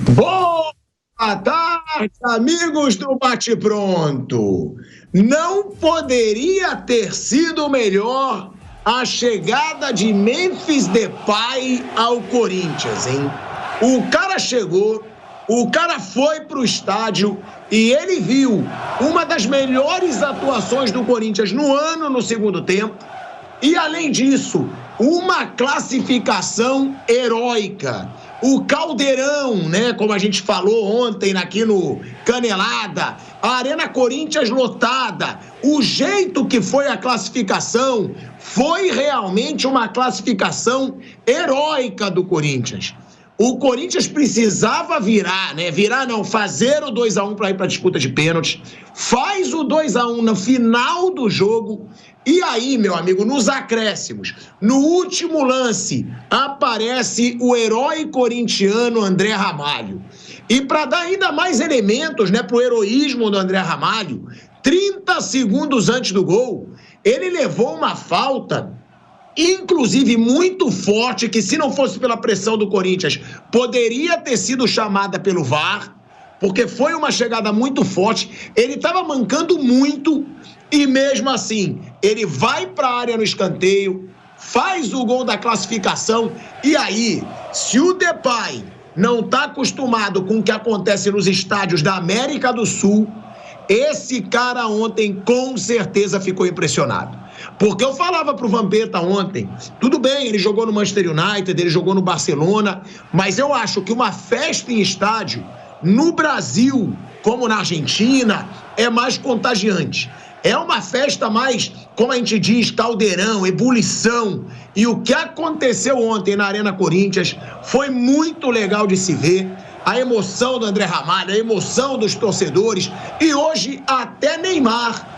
Boa tarde, amigos do Bate Pronto. Não poderia ter sido melhor a chegada de Memphis Depay ao Corinthians, hein? O cara chegou, o cara foi pro estádio e ele viu uma das melhores atuações do Corinthians no ano no segundo tempo. E, além disso, uma classificação heróica. O caldeirão, né, como a gente falou ontem aqui no Canelada, a Arena Corinthians lotada, o jeito que foi a classificação foi realmente uma classificação heróica do Corinthians. O Corinthians precisava virar, né? Virar não, fazer o 2-1 para ir para a disputa de pênaltis. Faz o 2-1 no final do jogo. E aí, meu amigo, nos acréscimos, no último lance, aparece o herói corintiano André Ramalho. E para dar ainda mais elementos, né, para o heroísmo do André Ramalho, 30 segundos antes do gol, ele levou uma falta, inclusive muito forte, que se não fosse pela pressão do Corinthians, poderia ter sido chamada pelo VAR, porque foi uma chegada muito forte, ele estava mancando muito, e mesmo assim, ele vai para a área no escanteio, faz o gol da classificação, e aí, se o Depay não está acostumado com o que acontece nos estádios da América do Sul, esse cara ontem com certeza ficou impressionado. Porque eu falava pro Vampeta ontem, tudo bem, ele jogou no Manchester United, ele jogou no Barcelona, mas eu acho que uma festa em estádio, no Brasil, como na Argentina, é mais contagiante. É uma festa mais, como a gente diz, caldeirão, ebulição. E o que aconteceu ontem na Arena Corinthians foi muito legal de se ver. A emoção do André Ramalho, a emoção dos torcedores. E hoje até Neymar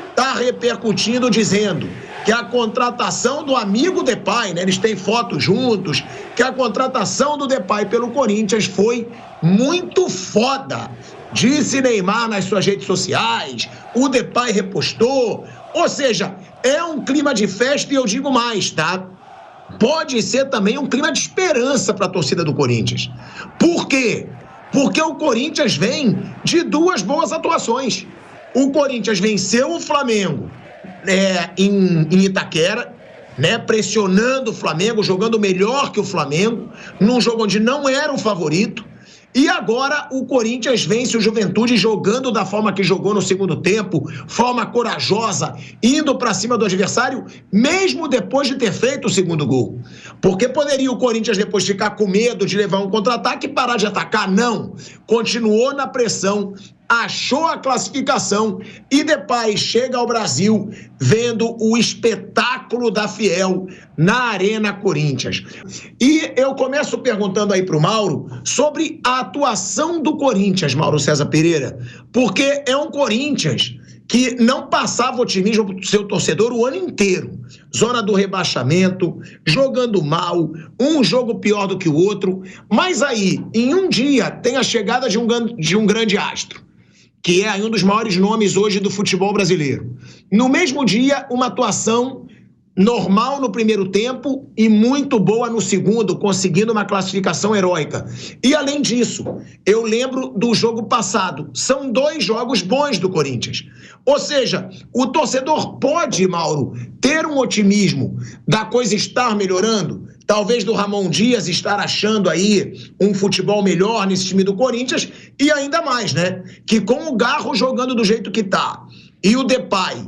está repercutindo, dizendo que a contratação do amigo Depay, né, eles têm fotos juntos, que a contratação do Depay pelo Corinthians foi muito foda. Disse Neymar nas suas redes sociais, o Depay repostou, ou seja, é um clima de festa e eu digo mais, tá? Pode ser também um clima de esperança para a torcida do Corinthians. Por quê? Porque o Corinthians vem de duas boas atuações. O Corinthians venceu o Flamengo em Itaquera, né, pressionando o Flamengo, jogando melhor que o Flamengo, num jogo onde não era o favorito. E agora o Corinthians vence o Juventude jogando da forma que jogou no segundo tempo, forma corajosa, indo para cima do adversário, mesmo depois de ter feito o segundo gol. Porque poderia o Corinthians depois ficar com medo de levar um contra-ataque e parar de atacar? Não. Continuou na pressão, achou a classificação e Depay chega ao Brasil vendo o espetáculo da Fiel na Arena Corinthians. E eu começo perguntando aí para o Mauro sobre a atuação do Corinthians, Mauro César Pereira, porque é um Corinthians que não passava otimismo para o seu torcedor o ano inteiro. Zona do rebaixamento, jogando mal, um jogo pior do que o outro, mas aí, em um dia, tem a chegada de um grande astro, que é um dos maiores nomes hoje do futebol brasileiro. No mesmo dia, uma atuação normal no primeiro tempo e muito boa no segundo, conseguindo uma classificação heróica. E, além disso, eu lembro do jogo passado. São 2 jogos bons do Corinthians. Ou seja, o torcedor pode, Mauro, ter um otimismo da coisa estar melhorando, talvez do Ramon Dias estar achando aí um futebol melhor nesse time do Corinthians, e ainda mais, né? Que com o Garro jogando do jeito que tá e o Depay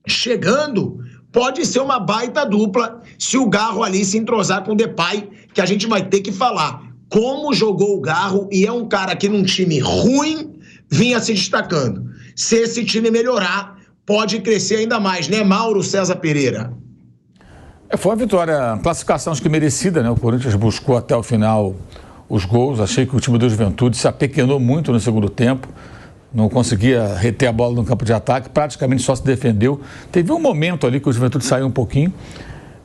chegando, pode ser uma baita dupla se o Garro ali se entrosar com o Depay, que a gente vai ter que falar como jogou o Garro, e é um cara que num time ruim vinha se destacando. Se esse time melhorar, pode crescer ainda mais, né, Mauro César Pereira? Foi uma vitória, classificação acho que merecida, né? O Corinthians buscou até o final os gols. Achei que o time do Juventude se apequenou muito no segundo tempo. Não conseguia reter a bola no campo de ataque, praticamente só se defendeu. Teve um momento ali que o Juventude saiu um pouquinho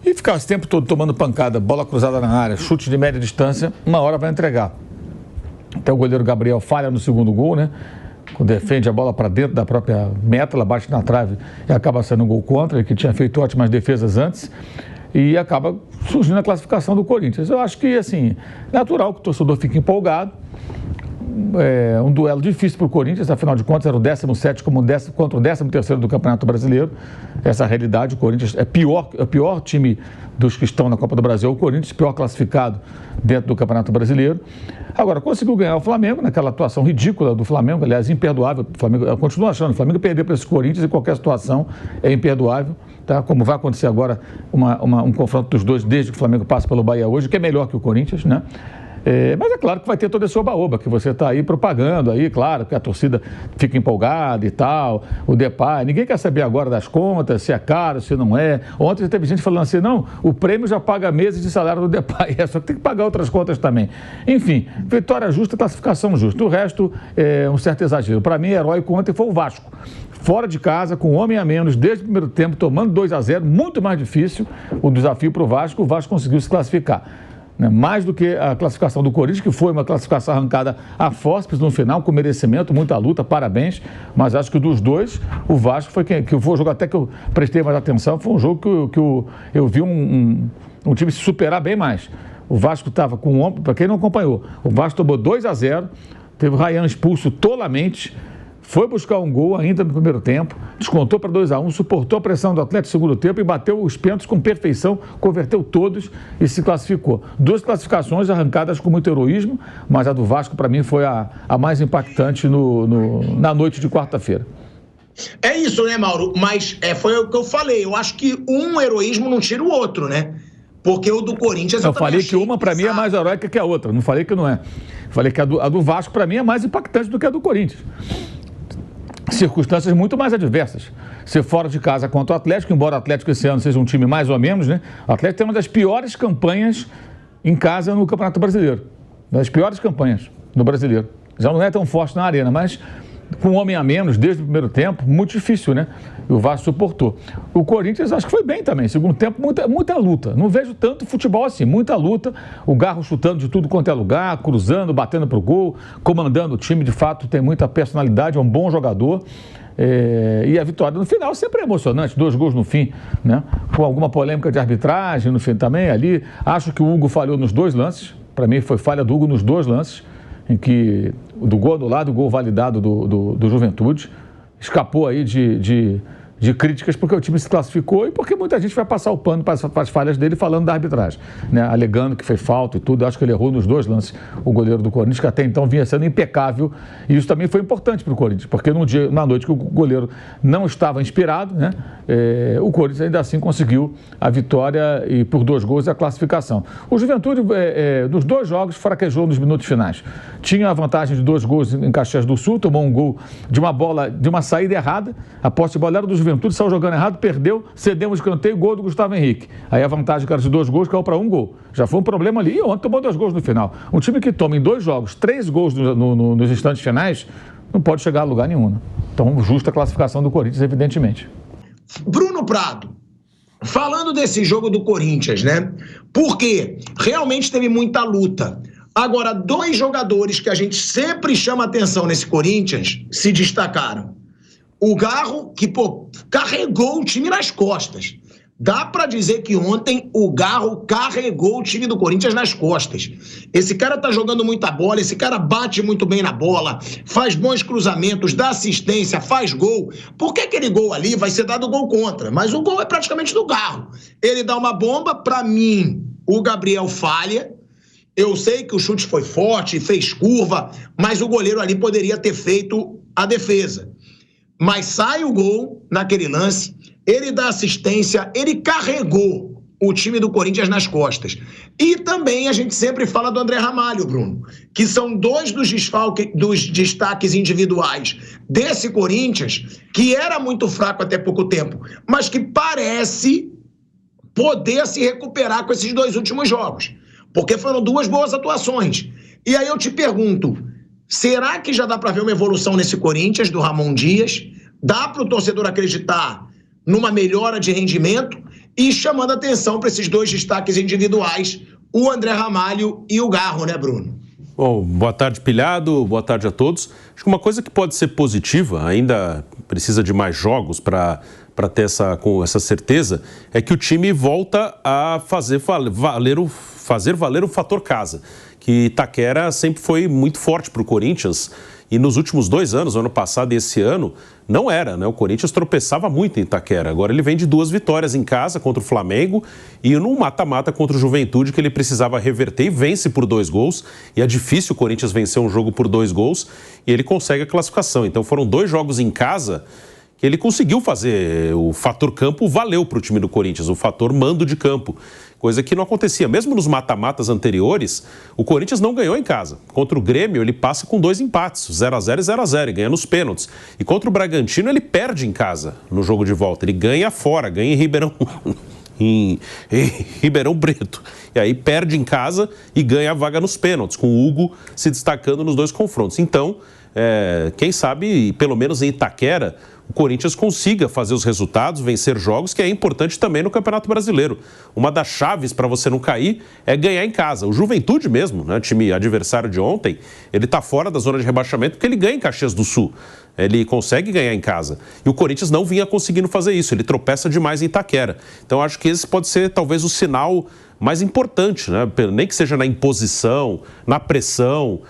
e ficava esse tempo todo tomando pancada, bola cruzada na área, chute de média distância, uma hora vai entregar. Até o goleiro Gabriel falha no segundo gol, né? Quando defende a bola para dentro da própria meta, ela bate na trave e acaba sendo um gol contra, ele que tinha feito ótimas defesas antes. E acaba surgindo a classificação do Corinthians. Eu acho que, assim, natural que o torcedor fique empolgado. um duelo difícil para o Corinthians, afinal de contas era o 17º contra o 13º do Campeonato Brasileiro. Essa é a realidade. O Corinthians é o pior time dos que estão na Copa do Brasil, o Corinthians pior classificado dentro do Campeonato Brasileiro. Agora, conseguiu ganhar o Flamengo naquela atuação ridícula do Flamengo, aliás, imperdoável. O Flamengo, eu continuo achando, o Flamengo perder para esse Corinthians em qualquer situação é imperdoável, tá? Como vai acontecer agora um confronto dos dois desde que o Flamengo passa pelo Bahia hoje, que é melhor que o Corinthians, né? Mas é claro que vai ter todo esse oba-oba que você está aí propagando aí, claro, que a torcida fica empolgada e tal, o Depay, ninguém quer saber agora das contas, se é caro, se não é. Ontem teve gente falando assim, não, o prêmio já paga meses de salário do Depay, só que tem que pagar outras contas também. Enfim, vitória justa, classificação justa. O resto é um certo exagero. Para mim, heróico ontem foi o Vasco. Fora de casa, com um homem a menos, desde o primeiro tempo, tomando 2-0, muito mais difícil o desafio para o Vasco conseguiu se classificar. Mais do que a classificação do Corinthians, que foi uma classificação arrancada a fórceps no final, com merecimento, muita luta, parabéns, mas acho que dos dois, o Vasco foi que foi o jogo até que eu prestei mais atenção, foi um jogo que eu vi um time se superar bem mais. O Vasco estava com ombro, para quem não acompanhou, o Vasco tomou 2-0, teve o Ryan expulso tolamente, foi buscar um gol ainda no primeiro tempo, descontou para 2-1, suportou a pressão do Atlético no segundo tempo e bateu os pênaltis com perfeição, converteu todos e se classificou. 2 classificações arrancadas com muito heroísmo, mas a do Vasco para mim foi a mais impactante na noite de quarta-feira. É isso, né, Mauro? Mas foi o que eu falei, eu acho que um heroísmo não tira o outro, né? Porque o do Corinthians... Eu falei que uma para mim é mais heróica que a outra, não falei que não é. Falei que a do Vasco para mim é mais impactante do que a do Corinthians. Circunstâncias muito mais adversas. Ser fora de casa contra o Atlético, embora o Atlético esse ano seja um time mais ou menos, né? O Atlético tem uma das piores campanhas em casa no Campeonato Brasileiro. Uma das piores campanhas no Brasileiro. Já não é tão forte na arena, mas com um homem a menos desde o primeiro tempo, muito difícil, né? E o Vasco suportou. O Corinthians acho que foi bem também. Segundo tempo, muita luta. Não vejo tanto futebol assim, muita luta. O Garro chutando de tudo quanto é lugar, cruzando, batendo pro gol, comandando o time. De fato, tem muita personalidade, é um bom jogador. E a vitória no final sempre é emocionante, 2 gols no fim, né? Com alguma polêmica de arbitragem no fim também ali. Acho que o Hugo falhou nos 2 lances. Para mim foi falha do Hugo nos 2 lances, em que do gol anulado, o gol validado do Juventude. Escapou aí de críticas porque o time se classificou e porque muita gente vai passar o pano para as falhas dele falando da arbitragem, né? Alegando que foi falta e tudo. Eu acho que ele errou nos 2 lances, o goleiro do Corinthians, que até então vinha sendo impecável, e isso também foi importante para o Corinthians, porque na noite que o goleiro não estava inspirado, né? O Corinthians ainda assim conseguiu a vitória e por 2 gols a classificação. O Juventude, dos 2 jogos, fraquejou nos minutos finais. Tinha a vantagem de 2 gols em Caxias do Sul, tomou um gol de uma bola, de uma saída errada, a posse de bola era do Juventude, saiu jogando errado, perdeu, cedeu um escanteio, gol do Gustavo Henrique. Aí a vantagem que era de 2 gols caiu para 1 gol. Já foi um problema ali e ontem tomou 2 gols no final. Um time que toma em 2 jogos 3 gols nos instantes finais não pode chegar a lugar nenhum, né? Então, justa a classificação do Corinthians, evidentemente. Bruno Prado, falando desse jogo do Corinthians, né? Porque realmente teve muita luta. Agora, 2 jogadores que a gente sempre chama atenção nesse Corinthians se destacaram. O Garro, que, carregou o time nas costas. Dá pra dizer que ontem o Garro carregou o time do Corinthians nas costas. Esse cara tá jogando muita bola, esse cara bate muito bem na bola, faz bons cruzamentos, dá assistência, faz gol. Por que aquele gol ali vai ser dado gol contra? Mas o gol é praticamente do Garro. Ele dá uma bomba, pra mim, o Gabriel falha. Eu sei que o chute foi forte, fez curva, mas o goleiro ali poderia ter feito a defesa. Mas sai o gol naquele lance, ele dá assistência, ele carregou o time do Corinthians nas costas. E também a gente sempre fala do André Ramalho, Bruno, que são 2 dos destaques individuais desse Corinthians, que era muito fraco até pouco tempo, mas que parece poder se recuperar com esses 2 últimos jogos, porque foram 2 boas atuações. E aí eu te pergunto, será que já dá para ver uma evolução nesse Corinthians, do Ramon Dias? Dá para o torcedor acreditar numa melhora de rendimento? E chamando atenção para esses 2 destaques individuais, o André Ramalho e o Garro, né, Bruno? Bom, boa tarde, Pilhado, boa tarde a todos. Acho que uma coisa que pode ser positiva, ainda precisa de mais jogos para ter essa certeza, é que o time volta a fazer valer o fator casa, que Itaquera sempre foi muito forte para o Corinthians. E nos últimos 2 anos, ano passado e esse ano, não era, né? O Corinthians tropeçava muito em Itaquera. Agora ele vem de 2 vitórias em casa contra o Flamengo e num mata-mata contra o Juventude que ele precisava reverter e vence por 2 gols. E é difícil o Corinthians vencer um jogo por 2 gols e ele consegue a classificação. Então foram 2 jogos em casa que ele conseguiu fazer. O fator campo valeu para o time do Corinthians, o fator mando de campo. Coisa que não acontecia. Mesmo nos mata-matas anteriores, o Corinthians não ganhou em casa. Contra o Grêmio, ele passa com 2 empates, 0-0 e 0-0, e ganha nos pênaltis. E contra o Bragantino, ele perde em casa no jogo de volta. Ele ganha fora, ganha em Ribeirão, em Ribeirão Preto. E aí perde em casa e ganha a vaga nos pênaltis, com o Hugo se destacando nos 2 confrontos. Então, quem sabe, pelo menos em Itaquera, o Corinthians consiga fazer os resultados, vencer jogos, que é importante também no Campeonato Brasileiro. Uma das chaves para você não cair é ganhar em casa. O Juventude mesmo, né, time adversário de ontem, ele está fora da zona de rebaixamento porque ele ganha em Caxias do Sul. Ele consegue ganhar em casa. E o Corinthians não vinha conseguindo fazer isso. Ele tropeça demais em Itaquera. Então, acho que esse pode ser talvez o sinal mais importante, né? Nem que seja na imposição, na pressão,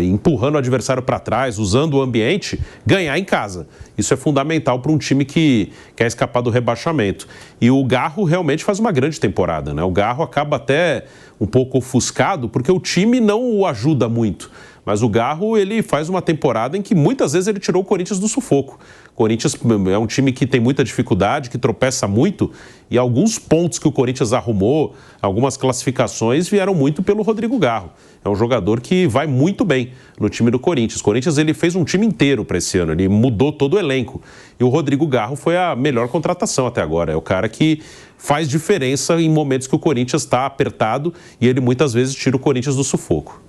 empurrando o adversário para trás, usando o ambiente, ganhar em casa. Isso é fundamental para um time que quer escapar do rebaixamento. E o Garro realmente faz uma grande temporada, né? O Garro acaba até um pouco ofuscado porque o time não o ajuda muito. Mas o Garro, ele faz uma temporada em que muitas vezes ele tirou o Corinthians do sufoco. O Corinthians é um time que tem muita dificuldade, que tropeça muito, e alguns pontos que o Corinthians arrumou, algumas classificações, vieram muito pelo Rodrigo Garro. É um jogador que vai muito bem no time do Corinthians. O Corinthians, ele fez um time inteiro para esse ano, ele mudou todo o elenco. E o Rodrigo Garro foi a melhor contratação até agora. É o cara que faz diferença em momentos que o Corinthians está apertado e ele muitas vezes tira o Corinthians do sufoco.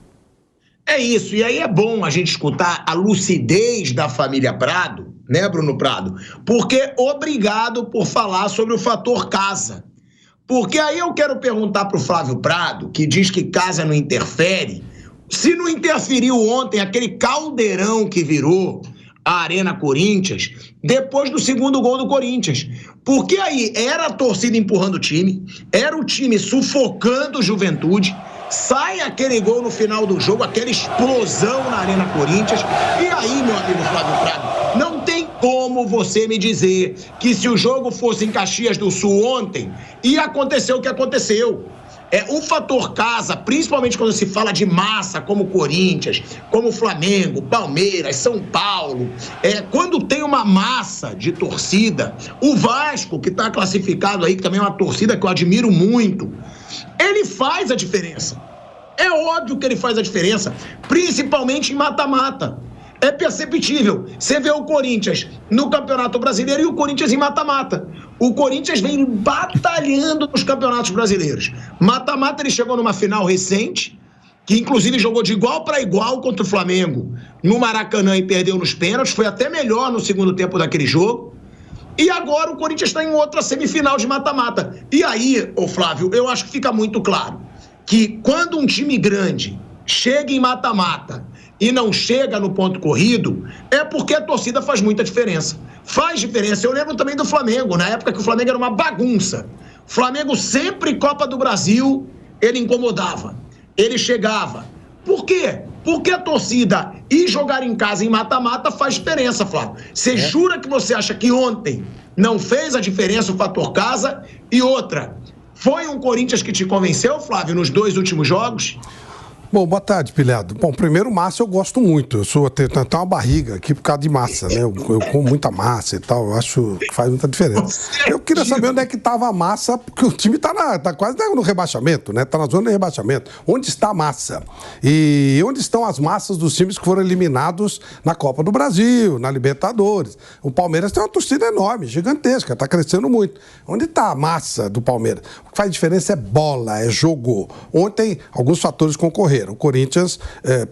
É isso, e aí é bom a gente escutar a lucidez da família Prado, né, Bruno Prado? Porque obrigado por falar sobre o fator casa. Porque aí eu quero perguntar para o Flávio Prado, que diz que casa não interfere, se não interferiu ontem aquele caldeirão que virou a Arena Corinthians depois do 2º gol do Corinthians. Porque aí era a torcida empurrando o time, era o time sufocando o Juventude, sai aquele gol no final do jogo, aquela explosão na Arena Corinthians, e aí, meu amigo Flávio Prado, não tem como você me dizer que se o jogo fosse em Caxias do Sul ontem, ia acontecer o que aconteceu. O fator casa, principalmente quando se fala de massa, como Corinthians, como Flamengo, Palmeiras, São Paulo, quando tem uma massa de torcida, o Vasco, que está classificado aí, que também é uma torcida que eu admiro muito, ele faz a diferença. É óbvio que ele faz a diferença, principalmente em mata-mata. É perceptível. Você vê o Corinthians no Campeonato Brasileiro e o Corinthians em mata-mata. O Corinthians vem batalhando nos campeonatos brasileiros. Mata-mata, ele chegou numa final recente, que inclusive jogou de igual para igual contra o Flamengo no Maracanã e perdeu nos pênaltis. Foi até melhor no segundo tempo daquele jogo. E agora o Corinthians está em outra semifinal de mata-mata. E aí, ô Flávio, eu acho que fica muito claro que quando um time grande chega em mata-mata e não chega no ponto corrido, é porque a torcida faz muita diferença. Faz diferença. Eu lembro também do Flamengo, na época que o Flamengo era uma bagunça. O Flamengo sempre, Copa do Brasil, ele incomodava. Ele chegava. Por quê? Porque a torcida ir jogar em casa em mata-mata faz diferença, Flávio. Você jura que você acha que ontem não fez a diferença o fator casa? E outra, foi um Corinthians que te convenceu, Flávio, nos 2 últimos jogos? Bom, boa tarde, Pilhado. Bom, primeiro, massa eu gosto muito. Eu tenho até uma barriga aqui por causa de massa, né? Eu como muita massa e tal, eu acho que faz muita diferença. Eu queria saber onde é que estava a massa, porque o time tá quase no rebaixamento, né? Tá na zona de rebaixamento. Onde está a massa? E onde estão as massas dos times que foram eliminados na Copa do Brasil, na Libertadores? O Palmeiras tem uma torcida enorme, gigantesca, tá crescendo muito. Onde está a massa do Palmeiras? O que faz diferença é bola, é jogo. Ontem, alguns fatores concorreram. O Corinthians,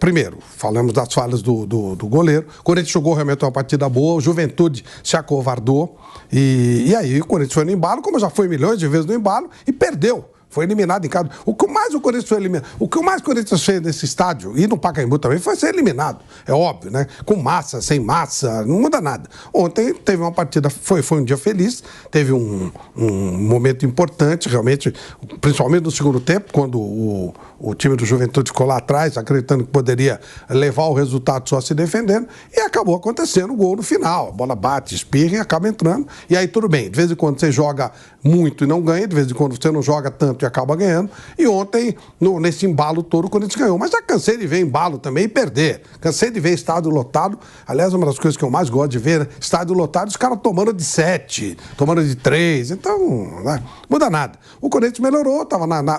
primeiro, falamos das falhas do goleiro. O Corinthians jogou realmente uma partida boa, o Juventude se acovardou. E aí o Corinthians foi no embalo, como já foi milhões de vezes no embalo, e perdeu. Foi eliminado em casa. O que mais o Corinthians foi eliminado, o que mais o Corinthians fez nesse estádio, e no Pacaembu também, foi ser eliminado. É óbvio, né? Com massa, sem massa, não muda nada. Ontem teve uma partida, foi um dia feliz, teve um momento importante, realmente, principalmente no segundo tempo, quando o time do Juventude ficou lá atrás, acreditando que poderia levar o resultado só se defendendo, e acabou acontecendo o gol no final. A bola bate, espirra e acaba entrando, e aí tudo bem. De vez em quando você joga muito e não ganha, de vez em quando você não joga tanto e acaba ganhando, e ontem, nesse embalo todo, o Corinthians ganhou. Mas já cansei de ver embalo também e perder. Cansei de ver estádio lotado. Aliás, uma das coisas que eu mais gosto de ver, né? Estádio lotado, os caras tomando de 7, tomando de 3, então, né? Muda nada. O Corinthians melhorou,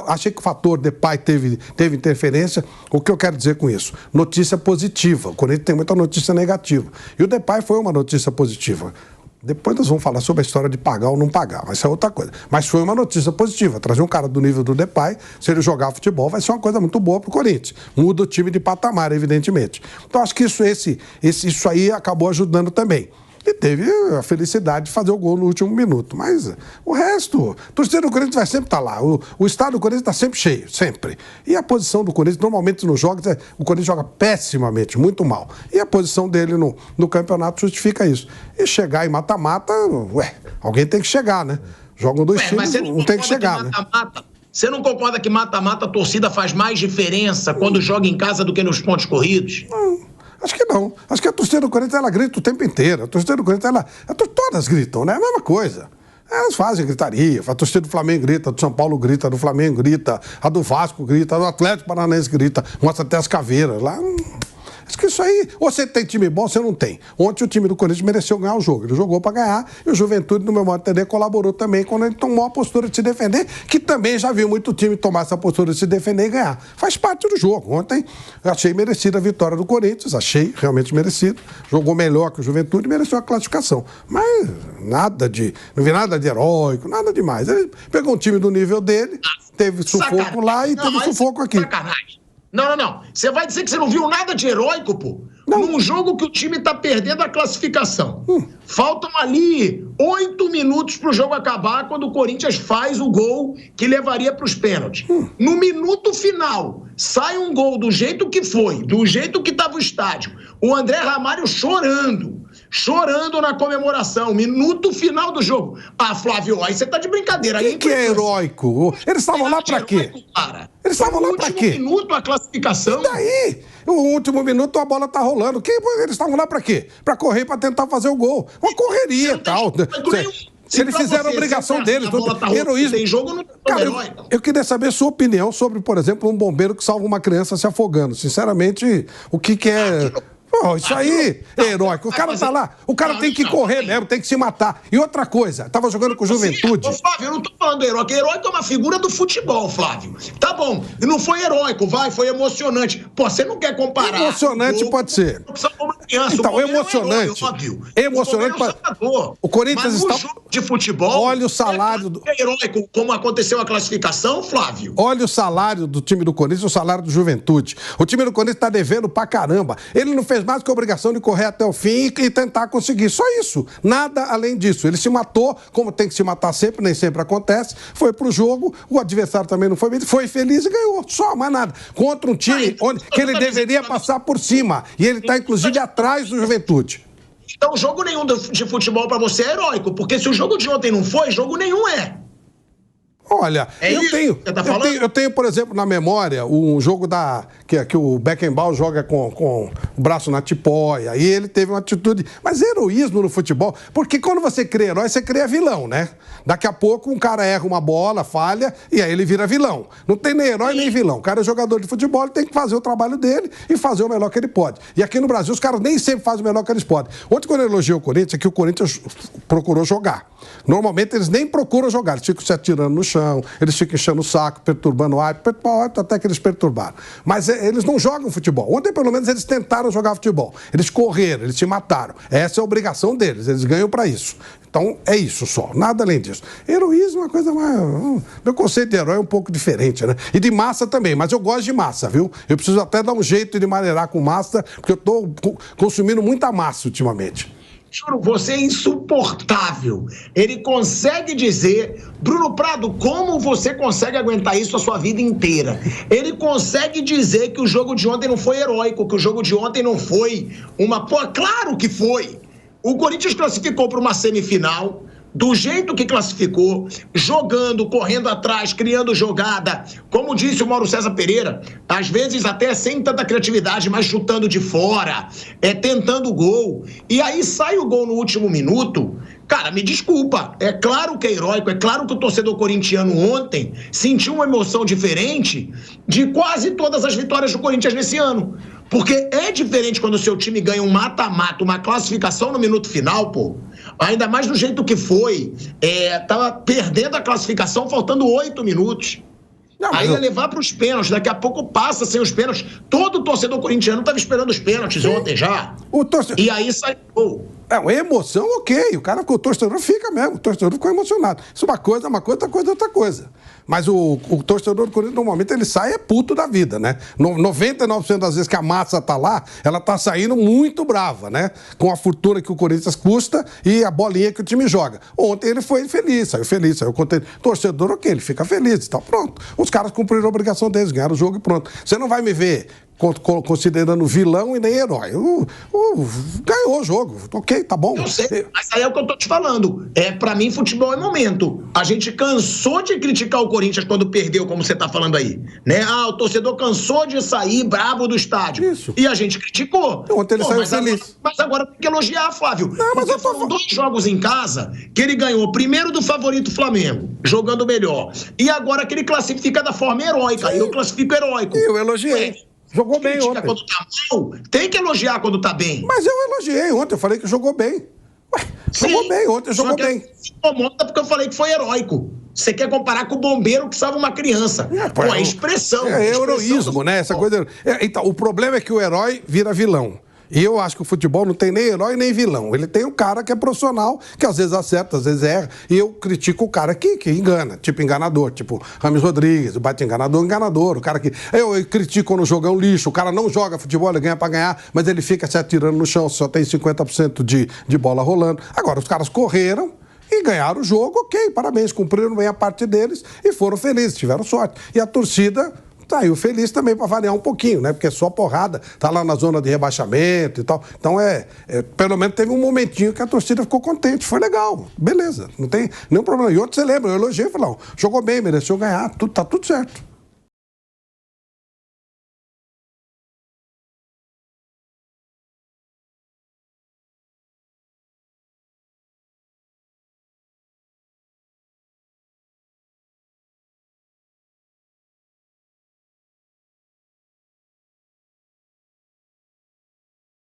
achei que o fator Depay teve interferência. O que eu quero dizer com isso? Notícia positiva. O Corinthians tem muita notícia negativa. E o Depay foi uma notícia positiva. Depois nós vamos falar sobre a história de pagar ou não pagar, mas isso é outra coisa. Mas foi uma notícia positiva. Trazer um cara do nível do Depay, se ele jogar futebol, vai ser uma coisa muito boa pro Corinthians. Muda o time de patamar, evidentemente. Então acho que isso aí acabou ajudando também. E teve a felicidade de fazer o gol no último minuto. Mas o resto, o torcedor do Corinthians vai sempre estar lá. O estádio do Corinthians está sempre cheio, sempre. E a posição do Corinthians, normalmente nos jogos, o Corinthians joga pessimamente, muito mal. E a posição dele no campeonato justifica isso. E chegar em mata-mata, alguém tem que chegar, né? Jogam dois times, não tem que chegar, né? Você não concorda que mata-mata a torcida faz mais diferença quando joga em casa do que nos pontos corridos? Não. Acho que não. Acho que a torcida do Corinthians, ela grita o tempo inteiro. A torcida do Corinthians, todas gritam, né? É a mesma coisa. Elas fazem gritaria. A torcida do Flamengo grita, a do São Paulo grita, a do Flamengo grita, a do Vasco grita, a do Atlético Paranaense grita, mostra até as caveiras lá. Acho que isso aí, ou você tem time bom, ou você não tem. Ontem o time do Corinthians mereceu ganhar o jogo. Ele jogou para ganhar e o Juventude, no meu modo de entender, colaborou também quando ele tomou a postura de se defender, que também já viu muito time tomar essa postura de se defender e ganhar. Faz parte do jogo. Ontem eu achei merecida a vitória do Corinthians, achei realmente merecido. Jogou melhor que o Juventude e mereceu a classificação. Mas não vi nada de heróico, nada demais. Ele pegou um time do nível dele, teve sufoco lá e teve sufoco aqui. Sacanagem. Não. Você vai dizer que você não viu nada de heróico, pô? Não. Num jogo que o time tá perdendo a classificação. Faltam ali 8 minutos pro jogo acabar quando o Corinthians faz o gol que levaria pros pênaltis. No minuto final, sai um gol do jeito que foi, do jeito que tava o estádio. O André Ramalho chorando na comemoração, minuto final do jogo. Ah, Flávio, aí você tá de brincadeira. O que é heróico? Eles estavam lá pra quê? Eles estavam lá pra quê? No último minuto a classificação. E daí? No último minuto a bola tá rolando. Eles estavam lá pra quê? Pra correr, pra tentar fazer o gol. Uma correria e tal. Se eles fizeram a obrigação deles, heroísmo. Tem jogo no cara, eu queria saber sua opinião sobre, por exemplo, um bombeiro que salva uma criança se afogando. Sinceramente, o que é... isso aí é heróico. O cara tá lá, o cara tem que correr mesmo, tem que se matar. E outra coisa, tava jogando com Juventude. Flávio, eu não tô falando heróico. Heróico é uma figura do futebol, Flávio. Tá bom, e não foi heróico, foi emocionante. Pô, você não quer comparar. Emocionante pode ser. Então, emocionante. Emocionante pode... O Corinthians está... jogo de futebol... Olha o salário... É heróico, como aconteceu a classificação, Flávio? Olha o salário do time do Corinthians e o salário do Juventude. O time do Corinthians tá devendo pra caramba. Ele não fez mais que a obrigação de correr até o fim e tentar conseguir. Só isso. Nada além disso. Ele se matou, como tem que se matar sempre, nem sempre acontece. Foi pro jogo, o adversário também não foi bem, foi feliz e ganhou. Só, mais nada. Contra um time que ele deveria passar por cima. E ele tá, inclusive, atrás do Juventude. Então, jogo nenhum de futebol pra você é heróico, porque se o jogo de ontem não foi, jogo nenhum é. Olha, eu tenho, por exemplo, na memória, um jogo que o Beckenbauer joga com o braço na tipóia, e ele teve uma atitude... Mas heroísmo no futebol, porque quando você cria herói, você cria vilão, né? Daqui a pouco um cara erra uma bola, falha, e aí ele vira vilão. Não tem nem herói nem vilão. O cara é jogador de futebol, ele tem que fazer o trabalho dele e fazer o melhor que ele pode. E aqui no Brasil, os caras nem sempre fazem o melhor que eles podem. Ontem, quando eu elogiei o Corinthians, é que o Corinthians procurou jogar. Normalmente, eles nem procuram jogar, eles ficam se atirando no chão, eles ficam enchendo o saco, perturbando o árbitro, até que eles perturbaram. Mas eles não jogam futebol. Ontem, pelo menos, eles tentaram jogar futebol. Eles correram, eles se mataram. Essa é a obrigação deles, eles ganham pra isso. Então, é isso só, nada além disso. Heroísmo é uma coisa mais... Meu conceito de herói é um pouco diferente, né? E de massa também, mas eu gosto de massa, viu? Eu preciso até dar um jeito de maneirar com massa, porque eu tô consumindo muita massa ultimamente. Juro, você é insuportável. Ele consegue dizer... Bruno Prado, como você consegue aguentar isso a sua vida inteira? Ele consegue dizer que o jogo de ontem não foi heróico, que o jogo de ontem não foi uma... Pô, claro que foi! O Corinthians classificou para uma semifinal... do jeito que classificou, jogando, correndo atrás, criando jogada, como disse o Mauro César Pereira, às vezes até sem tanta criatividade, mas chutando de fora, tentando gol. E aí sai o gol no último minuto. Cara, me desculpa, é claro que é heróico, é claro que o torcedor corintiano ontem sentiu uma emoção diferente de quase todas as vitórias do Corinthians nesse ano. Porque é diferente quando o seu time ganha um mata-mata, uma classificação no minuto final, pô. Ainda mais do jeito que foi. Tava perdendo a classificação, faltando 8 minutos. Aí ia levar para os pênaltis, daqui a pouco passa sem os pênaltis. Todo torcedor corintiano estava esperando os pênaltis ontem já. E aí sai gol. Uma emoção, ok. O cara, o torcedor fica mesmo. O torcedor ficou emocionado. Isso é uma coisa, outra coisa, outra coisa. Mas o torcedor do Corinthians, normalmente, ele sai puto da vida, né? 99% das vezes que a massa tá lá, ela tá saindo muito brava, né? Com a fortuna que o Corinthians custa e a bolinha que o time joga. Ontem ele foi feliz, saiu contente. Torcedor, ok, ele fica feliz e tal. Pronto. Os caras cumpriram a obrigação deles, ganharam o jogo e pronto. Você não vai me ver considerando vilão e nem herói. Ganhou o jogo. Ok, tá bom. Eu sei, mas aí é o que eu tô te falando. Pra mim, futebol é momento. A gente cansou de criticar o Corinthians quando perdeu, como você tá falando aí. Né? O torcedor cansou de sair bravo do estádio. Isso. E a gente criticou. Ontem ele saiu feliz. Mas agora tem que elogiar, Flávio. Porque foram 2 jogos em casa que ele ganhou. Primeiro do favorito Flamengo, jogando melhor. E agora que ele classifica da forma heróica. Sim. Eu classifico heróico. Eu elogiei. Jogou bem ontem. Quando tá mal, tem que elogiar quando tá bem. Mas eu elogiei ontem, eu falei que jogou bem. Jogou bem ontem, jogou bem. Se incomoda porque eu falei que foi heróico. Você quer comparar com o bombeiro que salva uma criança. É expressão. É heroísmo, né? Essa coisa. Então, o problema é que o herói vira vilão. E eu acho que o futebol não tem nem herói nem vilão. Ele tem um cara que é profissional, que às vezes acerta, às vezes erra. E eu critico o cara que engana, tipo enganador, tipo Rames Rodrigues, o bate enganador, o cara que... Eu critico quando o jogo é um lixo, o cara não joga futebol, ele ganha pra ganhar, mas ele fica se atirando no chão, só tem 50% de bola rolando. Agora, os caras correram e ganharam o jogo, ok, parabéns, cumpriram bem a parte deles e foram felizes, tiveram sorte. E a torcida... saiu feliz também para variar um pouquinho, né? Porque é só porrada, tá lá na zona de rebaixamento e tal. Então, pelo menos teve um momentinho que a torcida ficou contente, foi legal, beleza, não tem nenhum problema. E outro, você lembra, eu elogiei, falei, jogou bem, mereceu ganhar, tá tudo certo.